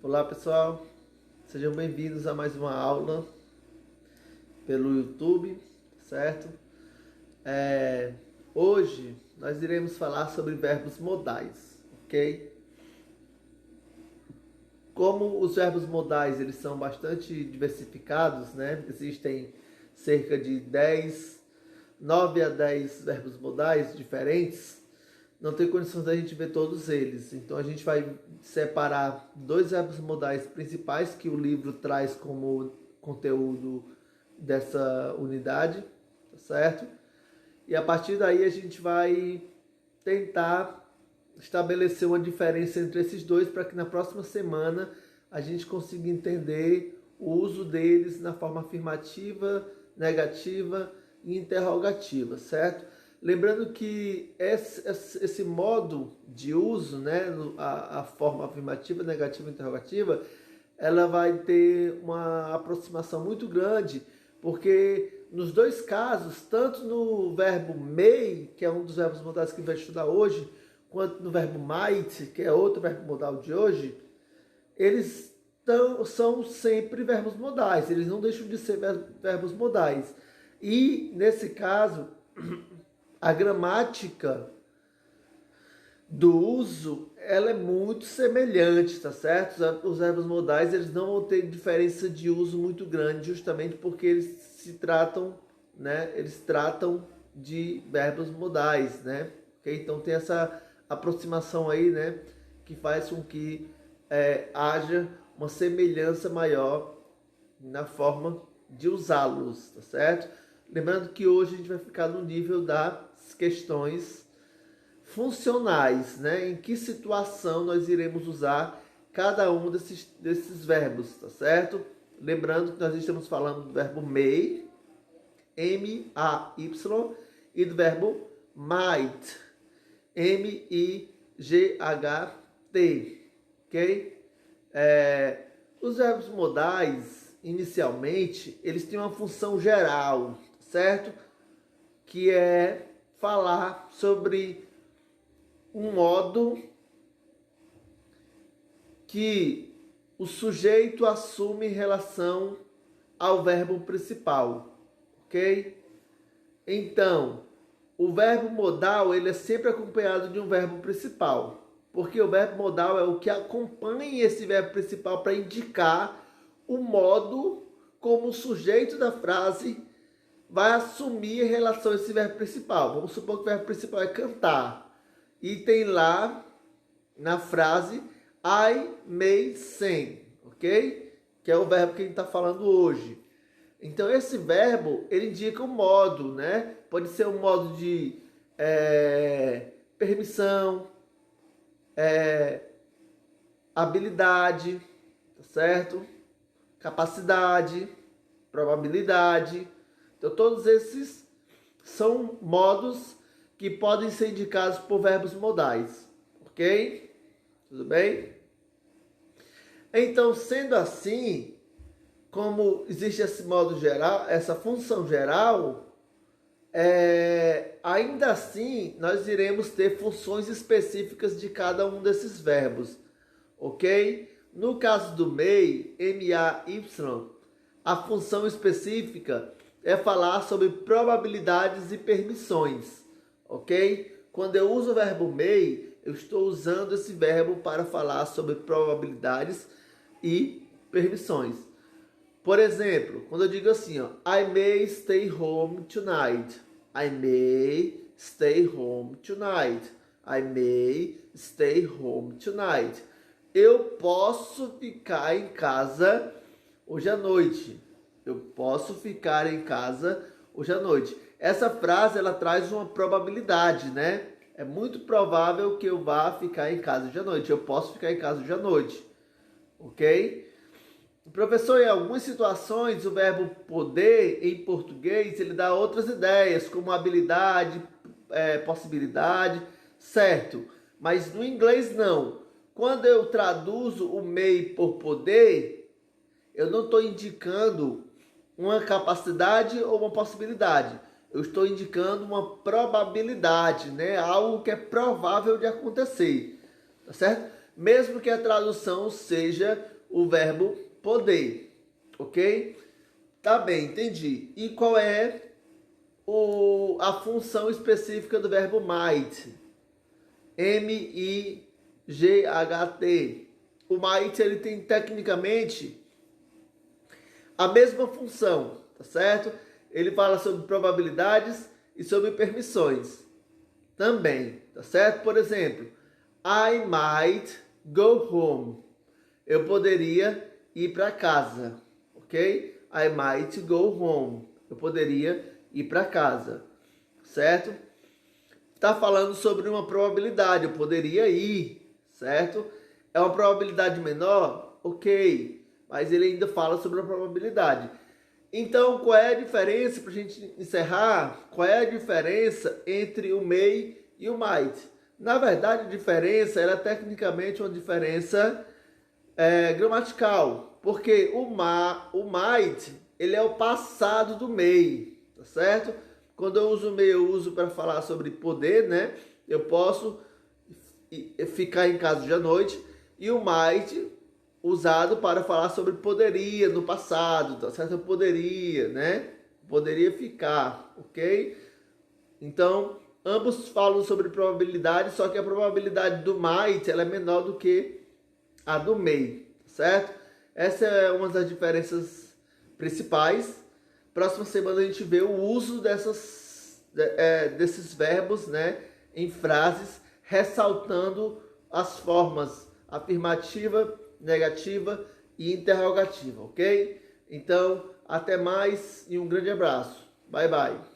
Olá pessoal, sejam bem-vindos a mais uma aula pelo YouTube, certo? Hoje nós iremos falar sobre verbos modais, ok? Como os verbos modais eles são bastante diversificados, né? Existem cerca de 9 a 10 verbos modais diferentes. Não tem condições da gente ver todos eles. Então a gente vai separar dois verbos modais principais que o livro traz como conteúdo dessa unidade, tá certo? E a partir daí a gente vai tentar estabelecer uma diferença entre esses dois para que na próxima semana a gente consiga entender o uso deles na forma afirmativa, negativa e interrogativa, certo? Lembrando que esse modo de uso, né, a forma afirmativa, negativa e interrogativa, ela vai ter uma aproximação muito grande, porque nos dois casos, tanto no verbo may, que é um dos verbos modais que a gente vai estudar hoje, quanto no verbo might, que é outro verbo modal de hoje, eles são sempre verbos modais, eles não deixam de ser verbos modais. E, nesse caso, a gramática do uso, ela é muito semelhante, tá certo? Os verbos modais, eles não vão ter diferença de uso muito grande, justamente porque eles se tratam, né? Eles tratam de verbos modais, né? Okay? Então tem essa aproximação aí, né? Que faz com que haja uma semelhança maior na forma de usá-los, tá certo? Lembrando que hoje a gente vai ficar no nível das questões funcionais, né? Em que situação nós iremos usar cada um desses verbos, tá certo? Lembrando que nós estamos falando do verbo may, M-A-Y, e do verbo might, M-I-G-H-T, ok? Os verbos modais, inicialmente, eles têm uma função geral, certo? Que é falar sobre um modo que o sujeito assume em relação ao verbo principal, ok? Então, o verbo modal, ele é sempre acompanhado de um verbo principal, porque o verbo modal é o que acompanha esse verbo principal para indicar o modo como o sujeito da frase vai assumir em relação a esse verbo principal. Vamos supor que o verbo principal é cantar. E tem lá na frase I may sing, ok? Que é o verbo que a gente está falando hoje. Então esse verbo, ele indica um modo, né? Pode ser um modo de permissão, habilidade, tá certo? Capacidade, probabilidade. Então todos esses são modos que podem ser indicados por verbos modais, ok? Tudo bem? Então, sendo assim, como existe esse modo geral, essa função geral, ainda assim nós iremos ter funções específicas de cada um desses verbos, ok? No caso do may, M-A-Y, a função específica é falar sobre probabilidades e permissões, ok? Quando eu uso o verbo may, eu estou usando esse verbo para falar sobre probabilidades e permissões. Por exemplo, quando eu digo assim, ó, I may stay home tonight. I may stay home tonight. I may stay home tonight. Eu posso ficar em casa hoje à noite. Eu posso ficar em casa hoje à noite. Essa frase, ela traz uma probabilidade, né? É muito provável que eu vá ficar em casa hoje à noite. Eu posso ficar em casa hoje à noite. Ok? Professor, em algumas situações, o verbo poder, em português, ele dá outras ideias, como habilidade, possibilidade, certo? Mas no inglês, não. Quando eu traduzo o may por poder, eu não estou indicando uma capacidade ou uma possibilidade. Eu estou indicando uma probabilidade, né? Algo que é provável de acontecer, tá certo? Mesmo que a tradução seja o verbo poder, ok? Tá bem, entendi. E qual é a função específica do verbo might? M-I-G-H-T. O might, ele tem tecnicamente a mesma função, tá certo? Ele fala sobre probabilidades e sobre permissões também, tá certo? Por exemplo, I might go home. Eu poderia ir para casa, ok? I might go home. Eu poderia ir para casa, certo? Está falando sobre uma probabilidade, eu poderia ir, certo? É uma probabilidade menor? Ok, mas ele ainda fala sobre a probabilidade. Então, qual é a diferença, para a gente encerrar, qual é a diferença entre o may e o might? Na verdade, a diferença é tecnicamente uma diferença gramatical, porque o might, ele é o passado do may, tá certo? Quando eu uso may, eu uso para falar sobre poder, né? Eu posso ficar em casa hoje à noite, e o might usado para falar sobre poderia no passado, tá certo? Eu poderia, né? Poderia ficar, ok? Então, ambos falam sobre probabilidade, só que a probabilidade do might, ela é menor do que a do may, certo? Essa é uma das diferenças principais. Próxima semana a gente vê o uso desses verbos, né, em frases, ressaltando as formas afirmativa, negativa e interrogativa, ok? Então, até mais e um grande abraço. Bye, bye.